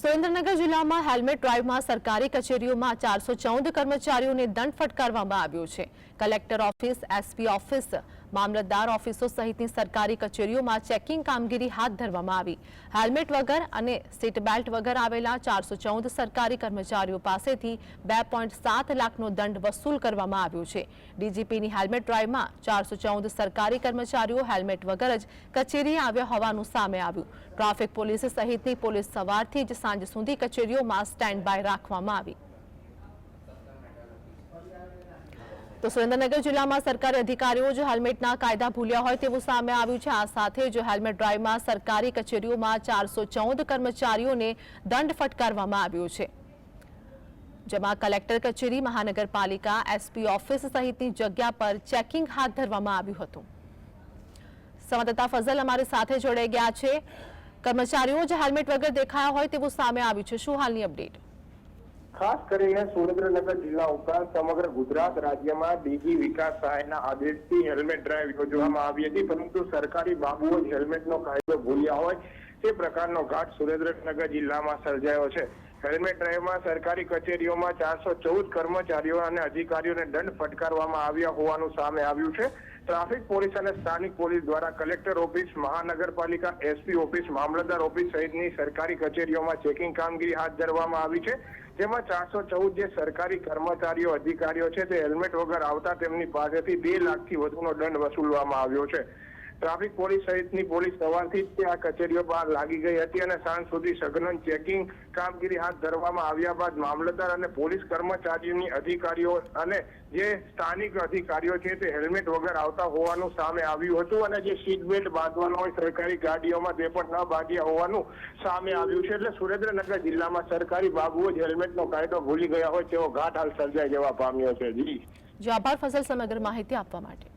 સુરેન્દ્રનગર જિલ્લામાં હેલ્મેટ ડ્રાઈવમાં સરકારી કચેરીઓમાં 414 કર્મચારીઓને દંડ ફટકારવામાં આવ્યો છે। કલેક્ટર ઓફિસ, એસપી ઓફિસ, મામલતદાર ઓફિસો સહિતની સરકારી કચેરીઓમાં ચેકિંગ કામગીરી હાથ ધરવામાં આવી। હેલ્મેટ વગર અને સીટ બેલ્ટ વગર આવેલા 414 સરકારી કર્મચારીઓ પાસેથી 2.7 લાખનો દંડ વસૂલ કરવામાં આવ્યો છે। ડીજીપીની હેલ્મેટ ડ્રાઈવમાં 414 સરકારી કર્મચારીઓ હેલ્મેટ વગર જ કચેરીએ આવ્યા હોવાનું સામે આવ્યું। ટ્રાફિક પોલીસ સહિતની પોલીસ સવારથી જ સાંજ સુધી કચેરીઓમાં સ્ટેન્ડ બાય રાખવામાં આવી। તો સુરેન્દ્રનગર જિલ્લામાં સરકારી અધિકારીઓ જ હેલ્મેટના કાયદા ભૂલ્યા હોય તેવું સામે આવ્યું છે। આ સાથે જ હેલ્મેટ ડ્રાઈવમાં સરકારી કચેરીઓમાં 414 કર્મચારીઓને દંડ ફટકારવામાં આવ્યો છે, જેમાં કલેક્ટર કચેરી, મહાનગરપાલિકા, એસપી ઓફિસ સહિતની જગ્યા પર ચેકિંગ હાથ ધરવામાં આવ્યું હતું। સંવાદદાતા ફઝલ અમારી સાથે જોડાઈ ગયા છે। કર્મચારીઓ જ હેલ્મેટ વગર દેખાયા હોય તેવું સામે આવ્યું છે, શું હાલની અપડેટ? ખાસ કરીને સુરેન્દ્રનગર જિલ્લા ઉપરાંત સમગ્ર ગુજરાત રાજ્યમાં ડીજી વિકાસ સહાયના આદેશથી હેલ્મેટ ડ્રાઈવ યોજવામાં આવી હતી, પરંતુ સરકારી બાબુઓ જ હેલ્મેટનો કાયદો ભૂલ્યા હોય તે પ્રકારનો ઘાટ સુરેન્દ્રનગર જિલ્લામાં સર્જાયો છે। હેલ્મેટ ડ્રાઈવમાં સરકારી કચેરીઓમાં 414 કર્મચારીઓ અને અધિકારીઓને દંડ ફટકારવામાં આવ્યા હોવાનું સામે આવ્યું છે। ટ્રાફિક પોલીસ અને સ્થાનિક પોલીસ દ્વારા કલેક્ટર ઓફિસ, મહાનગરપાલિકા, એસપી ઓફિસ, મામલતદાર ઓફિસ સહિતની સરકારી કચેરીઓમાં ચેકિંગ કામગીરી હાથ ધરવામાં આવી છે, જેમાં 414 જે સરકારી કર્મચારીઓ, અધિકારીઓ છે તે હેલ્મેટ વગર આવતા તેમની પાસેથી 2 લાખથી વધુનો દંડ વસૂલવામાં આવ્યો છે। ટ્રાફિક પોલીસ સહિતની પોલીસ સવારથી જ આ કચેરીઓ બહાર લાગી ગઈ હતી અને સાંજ સુધી સઘન ચેકિંગ કામગીરી હાથ ધરવામાં આવ્યા બાદ મામલતદાર અને પોલીસ કર્મચારીઓની અધિકારીઓ અને જે સ્થાનિક અધિકારીઓ છે તે હેલ્મેટ વગર આવતા હોવાનું સામે આવ્યું હતું અને જે સીટ બેલ્ટ બાંધવાનો હોય સરકારી ગાડીઓમાં તે પણ ન બાંધ્યા હોવાનું સામે આવ્યું છે। એટલે સુરેન્દ્રનગર જિલ્લામાં સરકારી બાબુઓ જ હેલ્મેટનો કાયદો ભૂલી ગયા હોય તેવો ઘાટ હાલ સર્જાઈ જવા પામ્યો છે। જી આભાર ફઝલ સમગ્ર માહિતી આપવા માટે।